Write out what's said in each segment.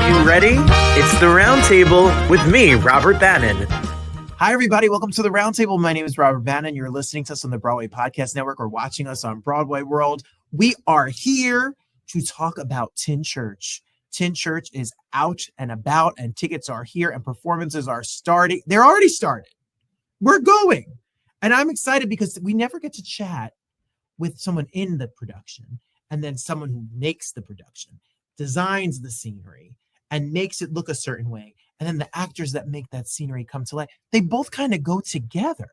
you ready? It's the Roundtable with me, Robert Bannon. Hi, everybody. Welcome to the Roundtable. My name is Robert Bannon. You're listening to us on the Broadway Podcast Network or watching us on Broadway World. We are here to talk about Tin Church. Tin Church is out and about, and tickets are here, and performances are starting. They're already started. We're going. And I'm excited because we never get to chat with someone in the production and then someone who makes the production, designs the scenery, and makes it look a certain way. And then the actors that make that scenery come to life, they both kind of go together.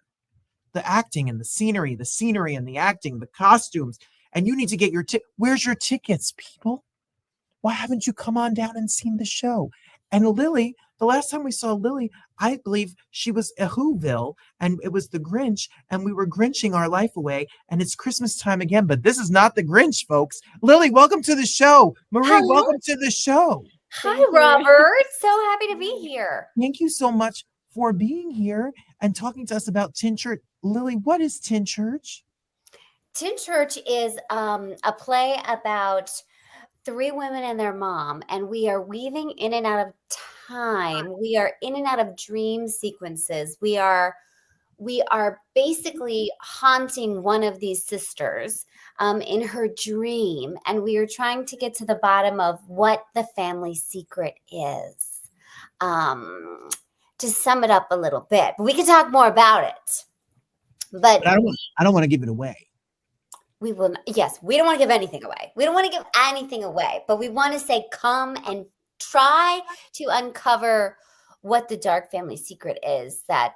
The acting and the scenery and the acting, the costumes. And you need to get your where's your tickets, people? Why haven't you come on down and seen the show? And Lily, the last time we saw Lily, I believe she was a Whoville, and it was the Grinch, and we were Grinching our life away, and it's Christmas time again, but this is not the Grinch, folks. Lily, welcome to the show. Marie, Hello. Welcome to the show. Hi, Robert. So happy to be here. Thank you so much for being here and talking to us about Tin Church. Lily, what is Tin Church? Tin Church is a play about three women and their mom, and we are weaving in and out of time. We are in and out of dream sequences. We are basically haunting one of these sisters in her dream, and we are trying to get to the bottom of what the family secret is. To sum it up a little bit, but we can talk more about it. But I don't want to give it away. We will. Yes, we don't want to give anything away. We don't want to give anything away, but we want to say, come and try to uncover what the dark family secret is that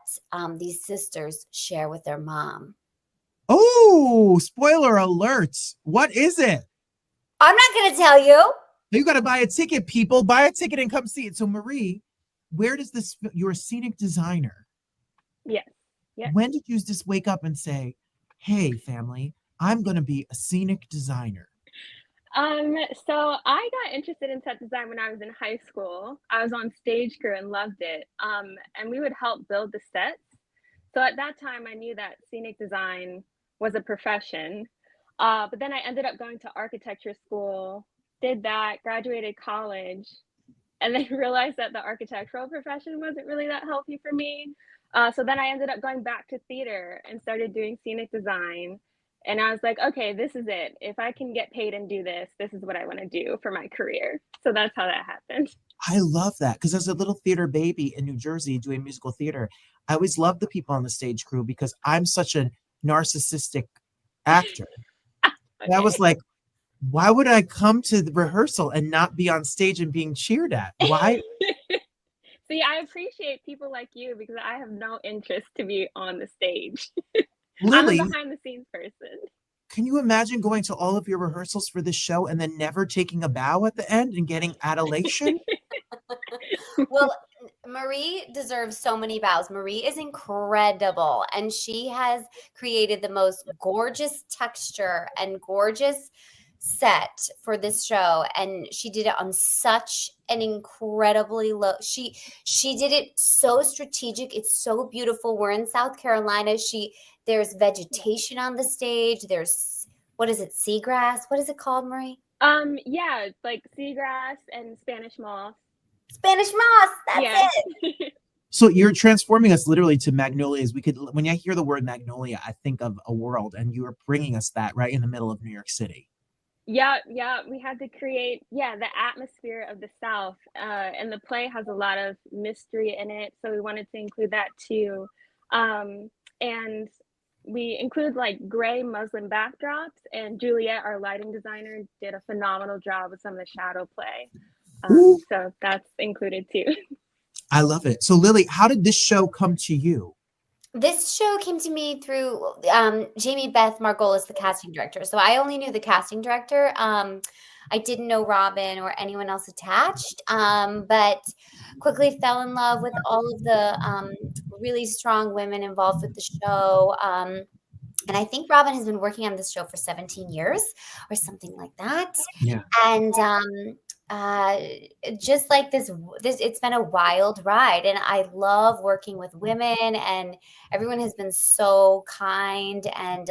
these sisters share with their mom. Oh, spoiler alert. What is it? I'm not going to tell you. You got to buy a ticket, people. Buy a ticket and come see it. So, Marie, where does this, you're a scenic designer. Yes. When did you just wake up and say, hey, family, I'm going to be a scenic designer? So I got interested in set design when I was in high school. I was on stage crew and loved it. And we would help build the sets. So at that time, I knew that scenic design was a profession. But then I ended up going to architecture school, did that, graduated college, and then realized that the architectural profession wasn't really that healthy for me. So then I ended up going back to theater and started doing scenic design. And I was like, okay, this is it. If I can get paid and do this, this is what I want to do for my career. So that's how that happened. I love that, because as a little theater baby in New Jersey doing musical theater, I always loved the people on the stage crew because I'm such a narcissistic actor. Okay. And I was like, why would I come to the rehearsal and not be on stage and being cheered at? Why? See, I appreciate people like you because I have no interest to be on the stage. Lily, I'm a behind the scenes person. Can you imagine going to all of your rehearsals for this show and then never taking a bow at the end and getting adulation? Well, Marie deserves so many bows. Marie is incredible, and she has created the most gorgeous texture and gorgeous set for this show, and she did it on such an incredibly low, she did it so strategic. It's so beautiful. We're in South Carolina. There's vegetation on the stage. There's, what is it, seagrass? What is it called, Marie? Yeah, like seagrass and Spanish moss. Spanish moss, that's it. So you're transforming us literally to magnolias. When I hear the word magnolia, I think of a world, and you are bringing us that right in the middle of New York City. Yeah, we had to create, the atmosphere of the South, and the play has a lot of mystery in it, so we wanted to include that too. And we include like gray muslin backdrops, and Juliet, our lighting designer, did a phenomenal job with some of the shadow play. So that's included too. I love it. So Lily, how did this show come to you? This show came to me through Jamie Beth Margolis, the casting director. So I only knew the casting director. I didn't know Robin or anyone else attached, but quickly fell in love with all of the really strong women involved with the show. And I think Robin has been working on this show for 17 years or something like that. Yeah. And just like this, it's been a wild ride, and I love working with women, and everyone has been so kind, and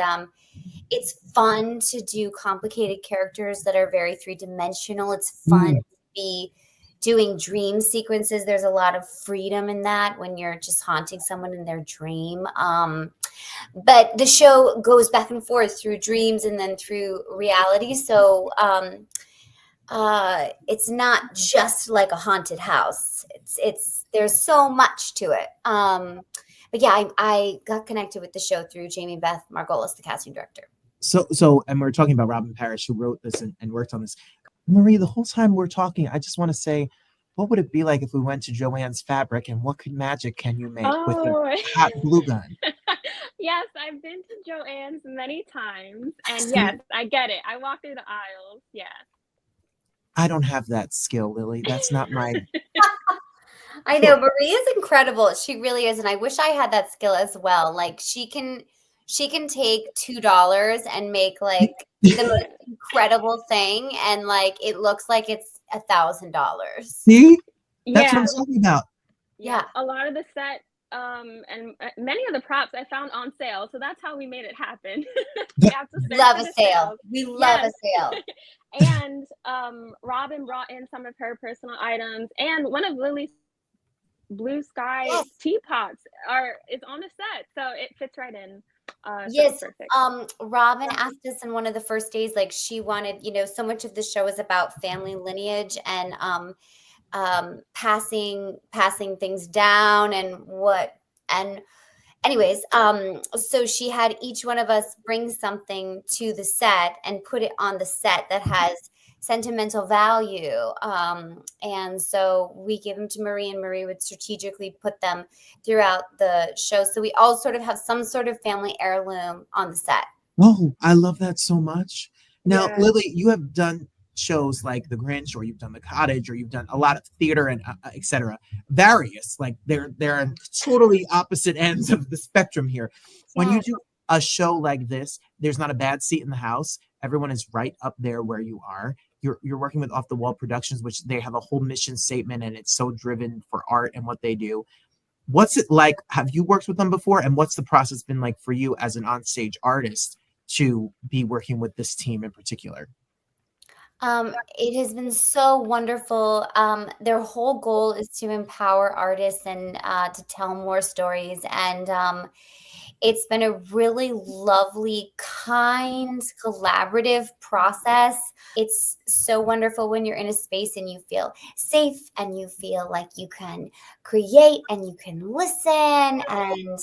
it's fun to do complicated characters that are very three-dimensional. It's fun to be doing dream sequences. There's a lot of freedom in that when you're just haunting someone in their dream. But the show goes back and forth through dreams and then through reality. So it's not just like a haunted house. There's so much to it. But yeah, I got connected with the show through Jamie Beth Margolis, the casting director. So, and we're talking about ROBYNE PARRISH, who wrote this and worked on this. Marie, the whole time we're talking, I just want to say, what would it be like if we went to Joanne's Fabric, and what magic can you make with a hot glue gun? Yes, I've been to Joanne's many times, and yes, I get it. I walk through the aisles. Yes. I don't have that skill, Lily. That's not my. I know Marie is incredible. She really is, and I wish I had that skill as well. Like she can take $2 and make like the most incredible thing, and like it looks like it's $1,000. See, that's what I'm talking about. Yeah, a lot of the set and many of the props I found on sale, so that's how we made it happen. We have to love a sale. We love a sale. And Robin brought in some of her personal items, and one of Lily's blue sky teapots is on the set, so it fits right in. Yes. So perfect. Robin asked us in one of the first days, like she wanted, so much of the show is about family lineage and passing things down and anyways, so she had each one of us bring something to the set and put it on the set that has sentimental value. And so we give them to Marie, and Marie would strategically put them throughout the show. So we all sort of have some sort of family heirloom on the set. Oh, I love that so much. Now, Lily, you have done shows like The Grinch, or you've done The Cottage, or you've done a lot of theater and etc. Various, like they're on totally opposite ends of the spectrum here. When you do a show like this, there's not a bad seat in the house. Everyone is right up there where you are. You're working with Off the Wall Productions, which they have a whole mission statement, and it's so driven for art and what they do. What's it like? Have you worked with them before? And what's the process been like for you as an onstage artist to be working with this team in particular? It has been so wonderful. Their whole goal is to empower artists and to tell more stories. And it's been a really lovely, kind, collaborative process. It's so wonderful when you're in a space and you feel safe and you feel like you can create and you can listen. And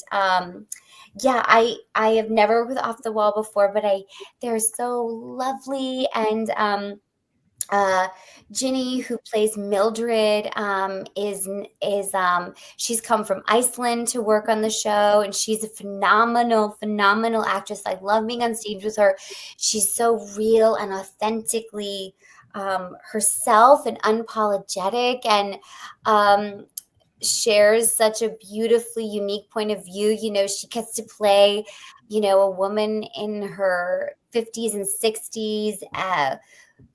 I have never worked with Off the Wall before, but they're so lovely. And Ginny, who plays Mildred, she's come from Iceland to work on the show, and she's a phenomenal actress. I love being on stage with her. She's so real and authentically herself and unapologetic, and shares such a beautifully unique point of view. She gets to play, a woman in her 50s and 60s,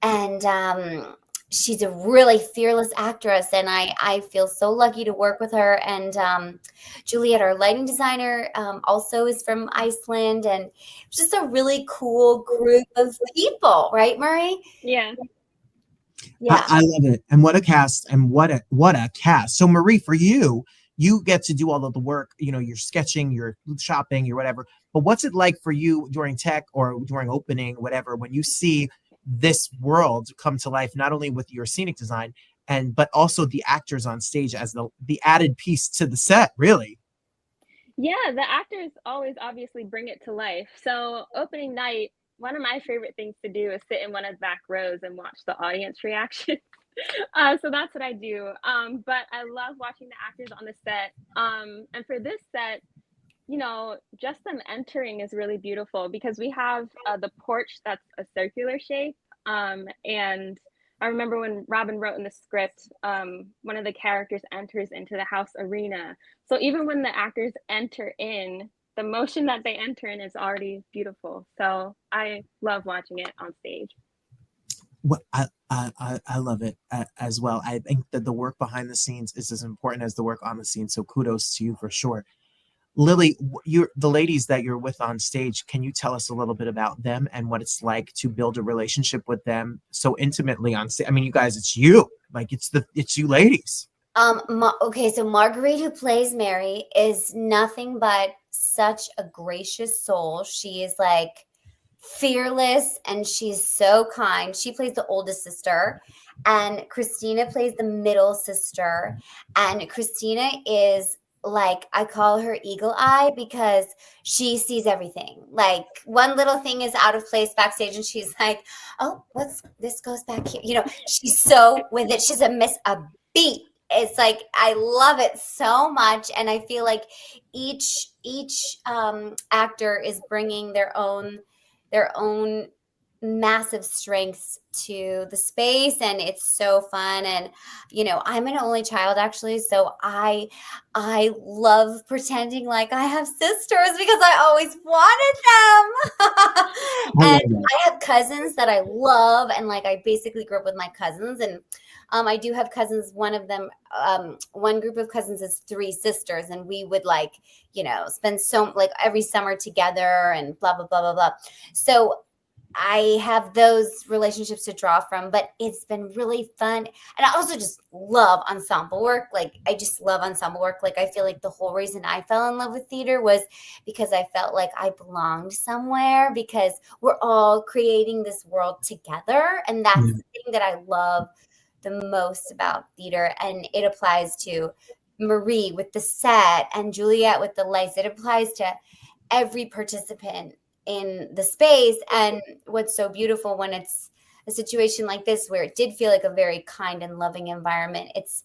and she's a really fearless actress, and I feel so lucky to work with her. And Juliet, our lighting designer, also is from Iceland, and it's just a really cool group of people, right, Marie? Yeah. I love it. And what a cast, and what a cast. So Marie, for you get to do all of the work, you're sketching, you're shopping, you're whatever, but what's it like for you during tech or during opening, whatever, when you see this world come to life, not only with your scenic design but also the actors on stage as the added piece to the set, really? Yeah, the actors always obviously bring it to life. So opening night, one of my favorite things to do is sit in one of the back rows and watch the audience reaction. So that's what I do. But I love watching the actors on the set. And for this set, just them entering is really beautiful, because we have the porch that's a circular shape. And I remember when Robin wrote in the script, one of the characters enters into the house arena. So even when the actors enter in, the motion that they enter in is already beautiful. So I love watching it on stage. Well, I love it as well. I think that the work behind the scenes is as important as the work on the scenes. So kudos to you for sure. Lily, the ladies that you're with on stage, can you tell us a little bit about them and what it's like to build a relationship with them so intimately on stage? I mean, you guys, it's you. Like it's you ladies. Okay, so Marguerite, who plays Mary, is nothing but such a gracious soul. She is like fearless and she's so kind. She plays the oldest sister, and Christina plays the middle sister. And Christina is like, I call her Eagle Eye because she sees everything. Like one little thing is out of place backstage and she's like, oh, this goes back here. You know, she's so with it. She's a beat. It's like I love it so much, and I feel like each actor is bringing their own massive strengths to the space, and it's so fun. And you know, I'm an only child actually, so I love pretending like I have sisters because I always wanted them. And I have cousins that I love, and like I basically grew up with my cousins, and I do have cousins. One of them, one group of cousins is 3 sisters, and we would like, you know, spend like every summer together and blah, blah, blah, blah, blah. So I have those relationships to draw from, but it's been really fun. And I also just love ensemble work. Like I just love ensemble work. Like I feel like the whole reason I fell in love with theater was because I felt like I belonged somewhere, because we're all creating this world together. And that's the thing that I love the most about theater. And it applies to Marie with the set and Juliet with the lights. It applies to every participant in the space. And what's so beautiful when it's a situation like this, where it did feel like a very kind and loving environment, it's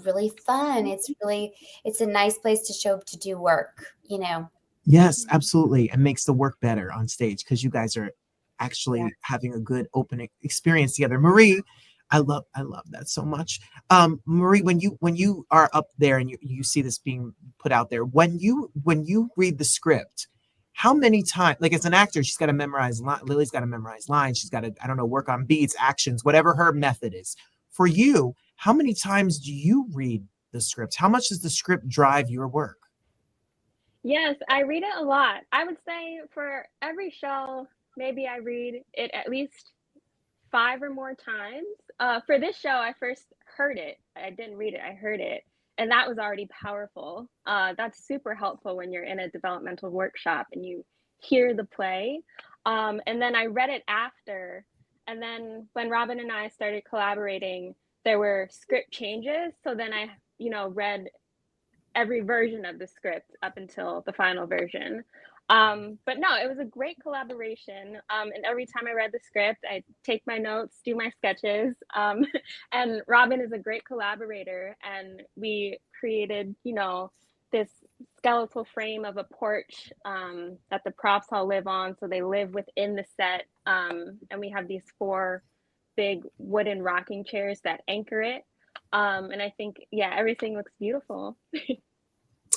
really fun. It's a nice place to do work, you know? Yes, absolutely. It makes the work better on stage because you guys are actually having a good open experience together. Marie, I love that so much. Marie, when you are up there and you see this being put out there, when you read the script, how many times, like as an actor, she's got to memorize Lily's got to memorize lines. She's got to, I don't know, work on beats, actions, whatever her method is. For you, how many times do you read the script? How much does the script drive your work? Yes, I read it a lot. I would say for every show, maybe I read it at least 5 or more times. For this show, I first heard it. I didn't read it, I heard it. And that was already powerful. That's super helpful when you're in a developmental workshop and you hear the play. And then I read it after. And then when Robin and I started collaborating, there were script changes. So then I, read every version of the script up until the final version. But no, it was a great collaboration. And every time I read the script, I take my notes, do my sketches. And Robin is a great collaborator. And we created, this skeletal frame of a porch that the props all live on. So they live within the set. And we have these 4 big wooden rocking chairs that anchor it. And I think, everything looks beautiful.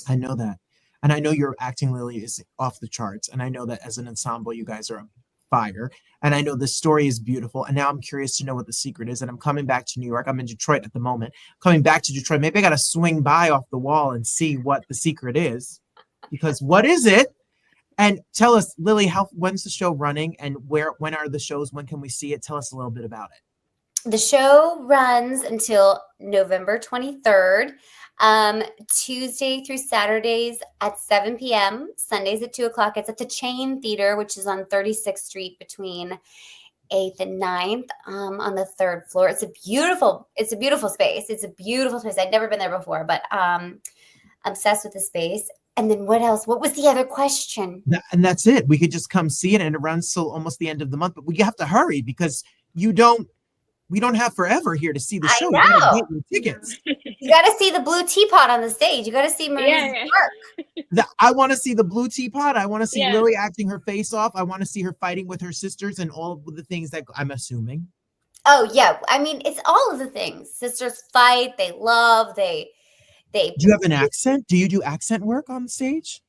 I know that. And I know your acting, Lily, is off the charts. And I know that as an ensemble, you guys are on fire. And I know the story is beautiful. And now I'm curious to know what the secret is. And I'm coming back to New York. I'm in Detroit at the moment. Coming back to Detroit. Maybe I got to swing by off the wall and see what the secret is. Because what is it? And tell us, Lily, when's the show running? And when are the shows? When can we see it? Tell us a little bit about it. The show runs until November 23rd. Tuesday through Saturdays at 7 p.m., Sundays at 2 o'clock. It's at the Chain Theater, which is on 36th Street between 8th and 9th, on the 3rd floor. It's a beautiful space. It's a beautiful space. I'd never been there before, but obsessed with the space. And then what else? What was the other question? And that's it. We could just come see it, and it runs till almost the end of the month, but we have to hurry because we don't have forever here to see the show. I know. You gotta get your tickets. You got to see the blue teapot on the stage. You got to see Marie's work. I want to see the blue teapot. I want to see Lily acting her face off. I want to see her fighting with her sisters and all of the things that I'm assuming. Oh, yeah. I mean, it's all of the things. Sisters fight. They love. They. Do you have an accent? Do you do accent work on stage?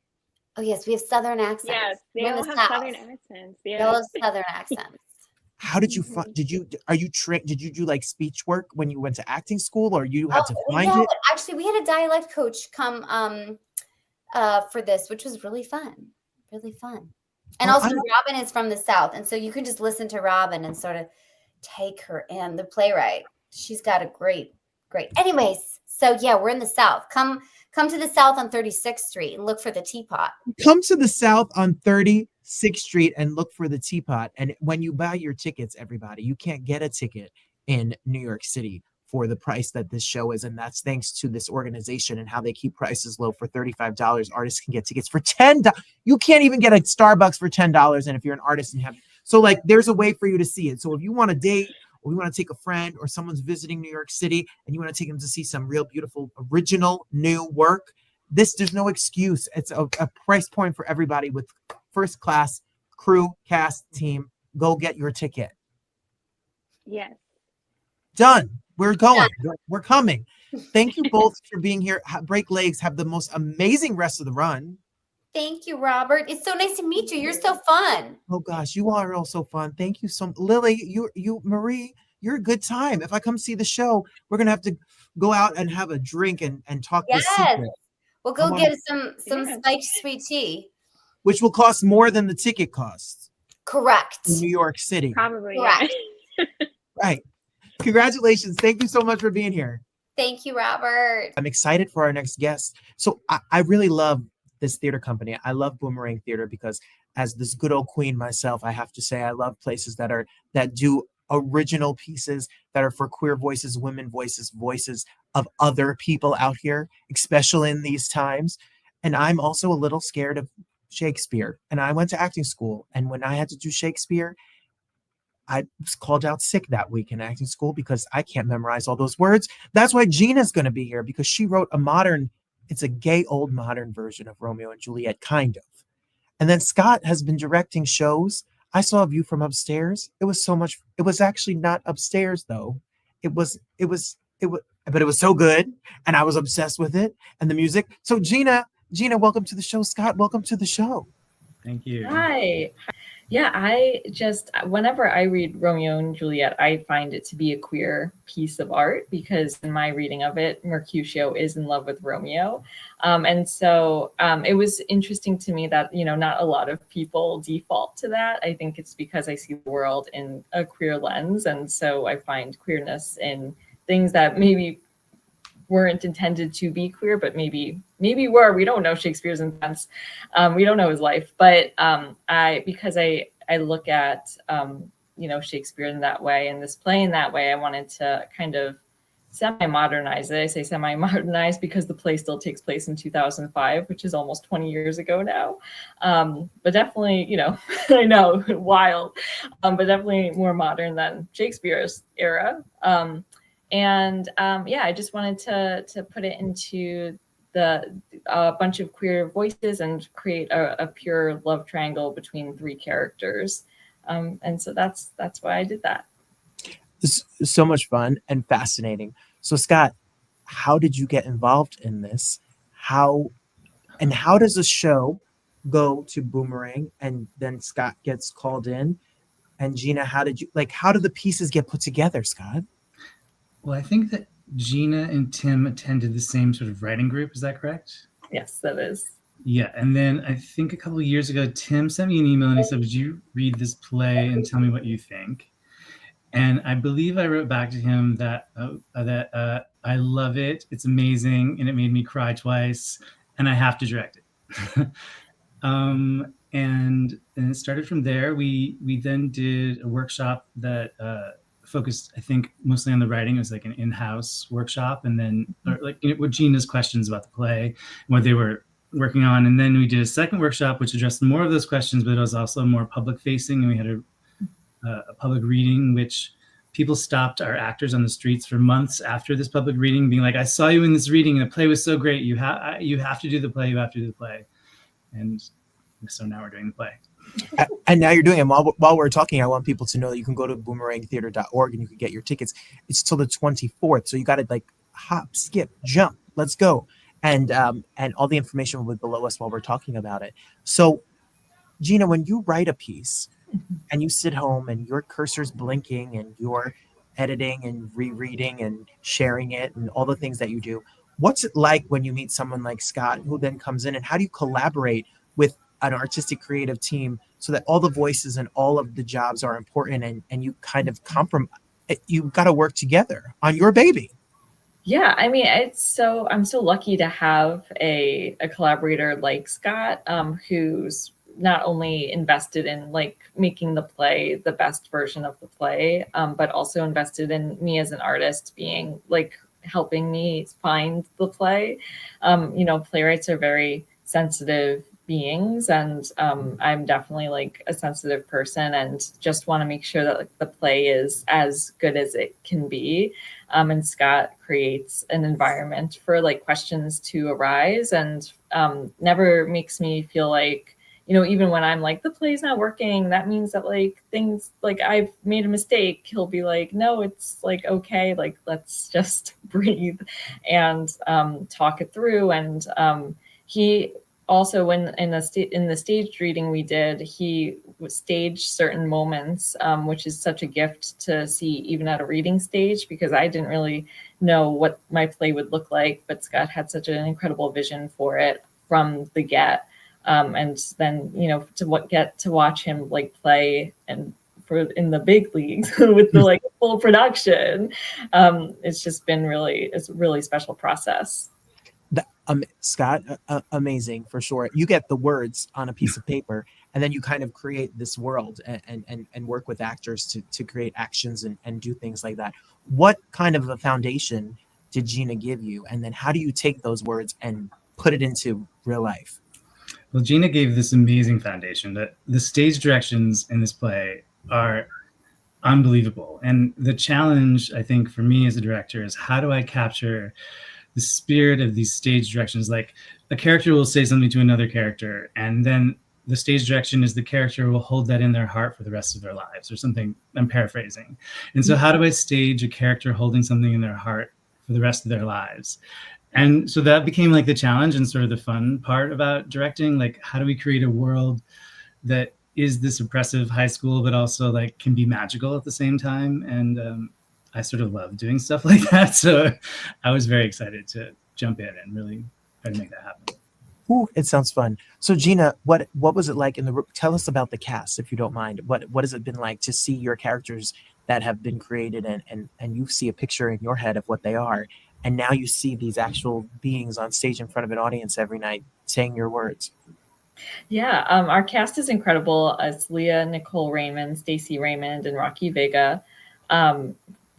Oh, yes. We have Southern accents. Yes, they all have Southern accents. They all have Southern accents. How did you find? Did you do like speech work when you went to acting school, or you had to find it? Actually, we had a dialect coach come for this, which was really fun, really fun. And also, Robin is from the South, and so you can just listen to Robin and sort of take her in. The playwright, she's got a great. Anyways, so yeah, we're in the South. Come to the South on 36th Street and look for the Teapot. Come to the South on 36th Street and look for the Teapot. And when you buy your tickets, everybody, you can't get a ticket in New York City for the price that this show is. And that's thanks to this organization and how they keep prices low. For $35, artists can get tickets for $10. You can't even get a Starbucks for $10. And if you're an artist and so like, there's a way for you to see it. So if you want to date, or you want to take a friend, or someone's visiting New York City and you want to take them to see some real beautiful, original, new work, there's no excuse. It's a price point for everybody with first class crew, cast, team. Go get your ticket. Yes. Done. We're going. We're coming. Thank you both for being here. Break legs. Have the most amazing rest of the run. Thank you, Robert. It's so nice to meet you. You're so fun. Oh gosh, you are all so fun. Thank you so much. Lily, you Marie, you're a good time. If I come see the show, we're gonna have to go out and have a drink and talk this secret. We'll go get some spiked sweet tea. Which will cost more than the ticket costs. Correct. In New York City. Probably. Correct. Yeah. Right. Congratulations. Thank you so much for being here. Thank you, Robert. I'm excited for our next guest. So I really love this theater company. I love Boomerang Theater because as this good old queen myself, I have to say I love places that do original pieces that are for queer voices, women voices, voices of other people out here, especially in these times. And I'm also a little scared of Shakespeare. And I went to acting school. And when I had to do Shakespeare, I was called out sick that week in acting school because I can't memorize all those words. That's why Gina's going to be here, because she wrote it's a gay old modern version of Romeo and Juliet, kind of. And then Scott has been directing shows. I saw A View from Upstairs. It was so much. It was actually not upstairs though. But it was so good. And I was obsessed with it and the music. So Gina, welcome to the show. Scott, welcome to the show. Thank you. Hi. Yeah, whenever I read Romeo and Juliet, I find it to be a queer piece of art because in my reading of it, Mercutio is in love with Romeo. And so it was interesting to me that, not a lot of people default to that. I think it's because I see the world in a queer lens. And so I find queerness in things that maybe weren't intended to be queer, but maybe were. We don't know Shakespeare's intents. We don't know his life, but because I look at Shakespeare in that way and this play in that way, I wanted to kind of semi-modernize it. I say semi-modernize because the play still takes place in 2005, which is almost 20 years ago now. But definitely, I know, wild, but definitely more modern than Shakespeare's era. I just wanted to put it into a bunch of queer voices and create a pure love triangle between three characters. And so that's why I did that. This is so much fun and fascinating. So Scott, how did you get involved in this? How does a show go to Boomerang and then Scott gets called in? And Gina, how do the pieces get put together, Scott? Well, I think that Gina and Tim attended the same sort of writing group. Is that correct? Yes, that is. Yeah. And then I think a couple of years ago, Tim sent me an email and he said, would you read this play and tell me what you think? And I believe I wrote back to him that I love it. It's amazing. And it made me cry twice. And I have to direct it. And it started from there. We then did a workshop that focused, I think, mostly on the writing. It was like an in-house workshop, and then what Gina's questions about the play and what they were working on. And then we did a second workshop, which addressed more of those questions, but it was also more public-facing. And we had a public reading, which people stopped our actors on the streets for months after this public reading, being like, "I saw you in this reading, and the play was so great. You have to do the play. You have to do the play." And so now we're doing the play. And now you're doing it. While we're talking, I want people to know that you can go to boomerangtheater.org and you can get your tickets. It's till the 24th. So you got to hop, skip, jump. Let's go. And all the information will be below us while we're talking about it. So Gina, when you write a piece and you sit home and your cursor's blinking and you're editing and rereading and sharing it and all the things that you do, what's it like when you meet someone like Scott who then comes in, and how do you collaborate with an artistic creative team so that all the voices and all of the jobs are important and you kind of you've got to work together on your baby. Yeah, I mean, I'm so lucky to have a collaborator like Scott, who's not only invested in like making the play the best version of the play, but also invested in me as an artist, being like helping me find the play. Playwrights are very sensitive beings, and I'm definitely like a sensitive person, and just want to make sure that like the play is as good as it can be. And Scott creates an environment for like questions to arise, and never makes me feel like, even when I'm like, the play's not working, that means that like things like I've made a mistake, he'll be like, no, it's like, okay, like, let's just breathe and talk it through. And he also, when in the staged reading we did, he staged certain moments, which is such a gift to see even at a reading stage, because I didn't really know what my play would look like, but Scott had such an incredible vision for it from the get. And then, get to watch him like play and in the big leagues with the like full production. It's just been it's a really special process. Scott, amazing for sure. You get the words on a piece of paper, and then you kind of create this world and work with actors to create actions and do things like that. What kind of a foundation did Gina give you? And then how do you take those words and put it into real life? Well, Gina gave this amazing foundation. That the stage directions in this play are unbelievable. And the challenge, I think, for me as a director is, how do I capture the spirit of these stage directions? Like, a character will say something to another character, and then the stage direction is the character will hold that in their heart for the rest of their lives, or something. I'm paraphrasing. And so how do I stage a character holding something in their heart for the rest of their lives? And so that became like the challenge and sort of the fun part about directing. Like, how do we create a world that is this oppressive high school, but also like can be magical at the same time? And I sort of love doing stuff like that. So I was very excited to jump in and really try to make that happen. Ooh, it sounds fun. So Gina, what was it like tell us about the cast, if you don't mind. What has it been like to see your characters that have been created, and you see a picture in your head of what they are, and now you see these actual beings on stage in front of an audience every night saying your words? Yeah, our cast is incredible. It's Leah Nicole Raymond, Stacey Raymond, and Rocky Vega.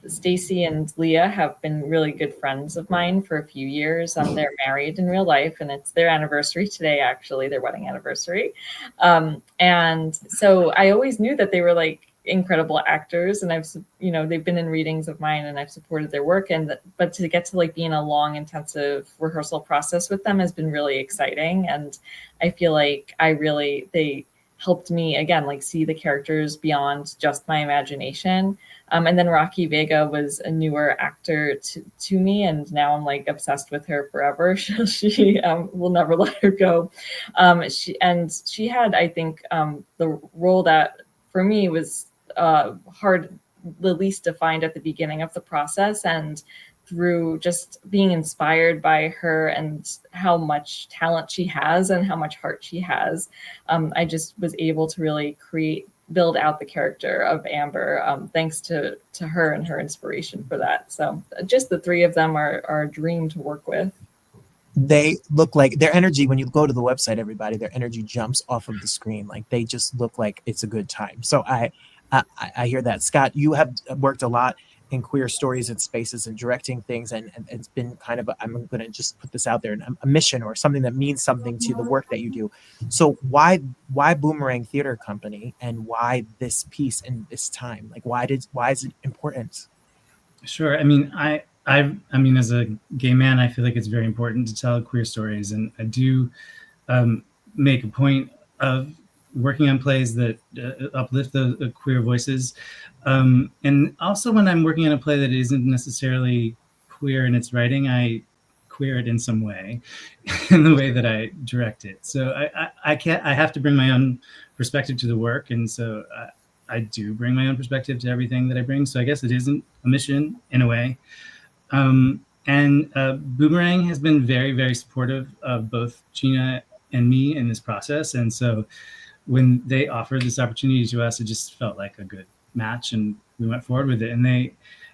Stacey and Leah have been really good friends of mine for a few years. They're married in real life, and it's their anniversary today, actually, their wedding anniversary. And so I always knew that they were like incredible actors, and they've been in readings of mine, and I've supported their work. But to get to like be in a long, intensive rehearsal process with them has been really exciting. And I feel like they helped me again, like see the characters beyond just my imagination. And then Rocky Vega was a newer actor to me, and now I'm like obsessed with her forever. She will never let her go. She had, I think, the role that for me was hard, the least to find at the beginning of the process, and through just being inspired by her and how much talent she has and how much heart she has, I just was able to really build out the character of Amber, thanks to her and her inspiration for that. So just the three of them are a dream to work with. They look like their energy, when you go to the website, everybody, their energy jumps off of the screen. Like, they just look like it's a good time. So I hear that. Scott, you have worked a lot in queer stories and spaces and directing things, and it's been kind of I'm going to just put this out there, a mission or something that means something to the work that you do. So why Boomerang Theatre Company, and why this piece in this time? Like, why is it important? Sure. I mean, I mean, as a gay man, I feel like it's very important to tell queer stories, and I do make a point of working on plays that uplift the queer voices. And also, when I'm working on a play that isn't necessarily queer in its writing, I queer it in some way, in the way that I direct it. So I have to bring my own perspective to the work, and so I do bring my own perspective to everything that I bring. So I guess it isn't a mission in a way. And Boomerang has been very, very supportive of both Gina and me in this process. And so when they offered this opportunity to us, it just felt like a good match, and we went forward with it. And I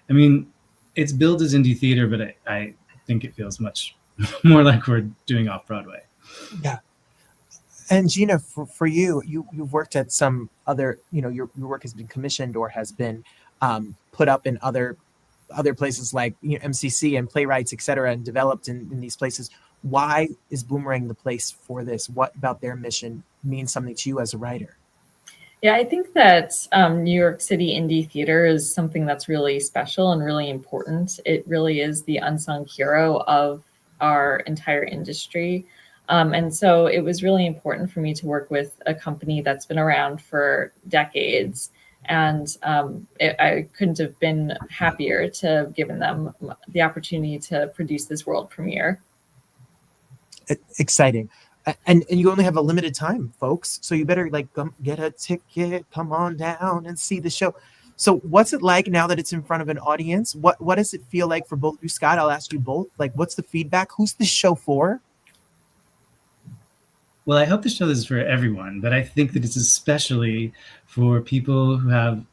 mean, it's billed as indie theater, but I think it feels much more like we're doing Off-Broadway. Yeah. And Gina, for you've worked at some other, your work has been commissioned or has been put up in other places like MCC and playwrights, et cetera, and developed in these places. Why is Boomerang the place for this? What about their mission means something to you as a writer? Yeah, I think that New York City indie theater is something that's really special and really important. It really is the unsung hero of our entire industry. And so it was really important for me to work with a company that's been around for decades. And I couldn't have been happier to have given them the opportunity to produce this world premiere. Exciting. And you only have a limited time, folks. So you better get a ticket, come on down and see the show. So what's it like now that it's in front of an audience? What does it feel like for both of you? Scott, I'll ask you both. What's the feedback? Who's the show for? Well, I hope the show is for everyone, but I think that it's especially for people who have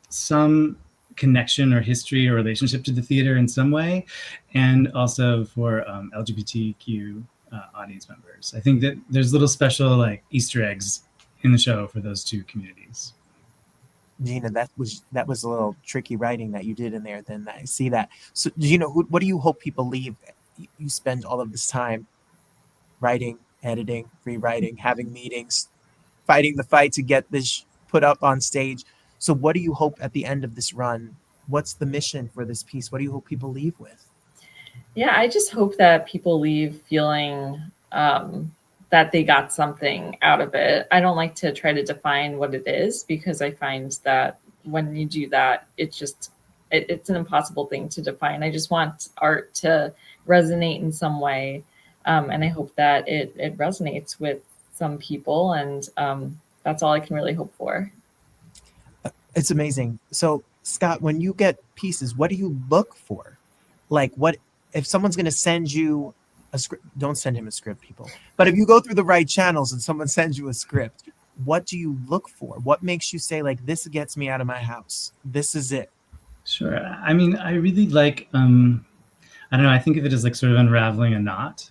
some connection or history or relationship to the theater in some way, and also for LGBTQ audience members. I think that there's little special Easter eggs in the show for those two communities. Gina, that was a little tricky writing that you did in there. Then I see that. So, Gina, what do you hope people leave? You spend all of this time writing, editing, rewriting, having meetings, fighting the fight to get this put up on stage. So what do you hope at the end of this run? What's the mission for this piece? What do you hope people leave with? Yeah, I just hope that people leave feeling that they got something out of it. I don't like to try to define what it is, because I find that when you do that, it's an impossible thing to define. I just want art to resonate in some way. And I hope that it resonates with some people, and that's all I can really hope for. It's amazing. So, Scott, when you get pieces, what do you look for? What if someone's going to send you a script? Don't send him a script, people. But if you go through the right channels and someone sends you a script, what do you look for? What makes you say, this gets me out of my house? This is it. Sure. I mean, I really like I don't know, I think of it as sort of unraveling a knot.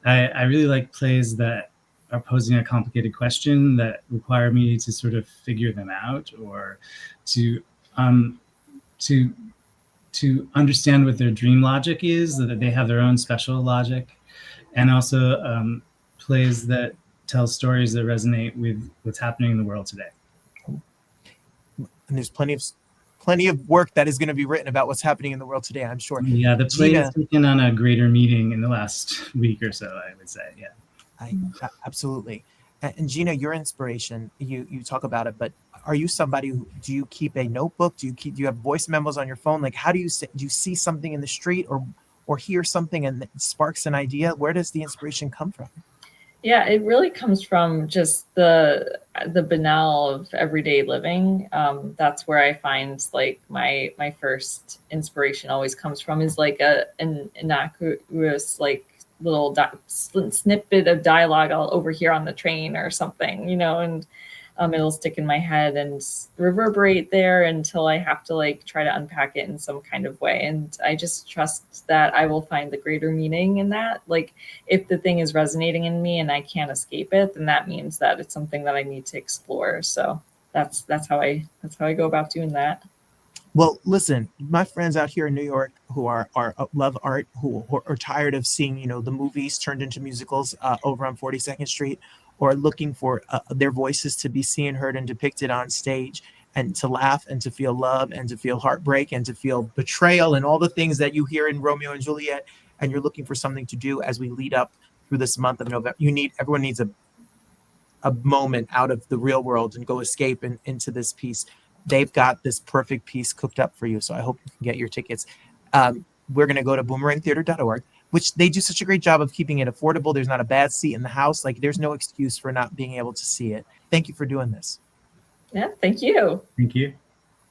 I really like plays that are posing a complicated question that require me to sort of figure them out, or to understand what their dream logic is, that they have their own special logic, and also plays that tell stories that resonate with what's happening in the world today. And there's plenty of work that is going to be written about what's happening in the world today, I'm sure. Yeah, the play has taken on a greater meaning in the last week or so, I would say. Yeah. Absolutely. And Gina, your inspiration, you talk about it, but are you somebody do you keep a notebook? Do you have voice memos on your phone? How do you see something in the street or hear something and it sparks an idea? Where does the inspiration come from? Yeah, it really comes from just the banal of everyday living. That's where I find my first inspiration always comes from, is an innocuous little snippet of dialogue I'll overhear on the train or something, and it'll stick in my head and reverberate there until I have to try to unpack it in some kind of way. And I just trust that I will find the greater meaning in that. If the thing is resonating in me and I can't escape it, then that means that it's something that I need to explore. So that's how I go about doing that. Well, listen, my friends out here in New York who are love art, who are tired of seeing, the movies turned into musicals over on 42nd Street, or looking for their voices to be seen, heard, and depicted on stage, and to laugh and to feel love and to feel heartbreak and to feel betrayal and all the things that you hear in Romeo and Juliet, and you're looking for something to do as we lead up through this month of November. Everyone needs a moment out of the real world and go escape into this piece. They've got this perfect piece cooked up for you. So I hope you can get your tickets. We're going to go to boomerangtheater.org, which they do such a great job of keeping it affordable. There's not a bad seat in the house. There's no excuse for not being able to see it. Thank you for doing this. Yeah, thank you. Thank you.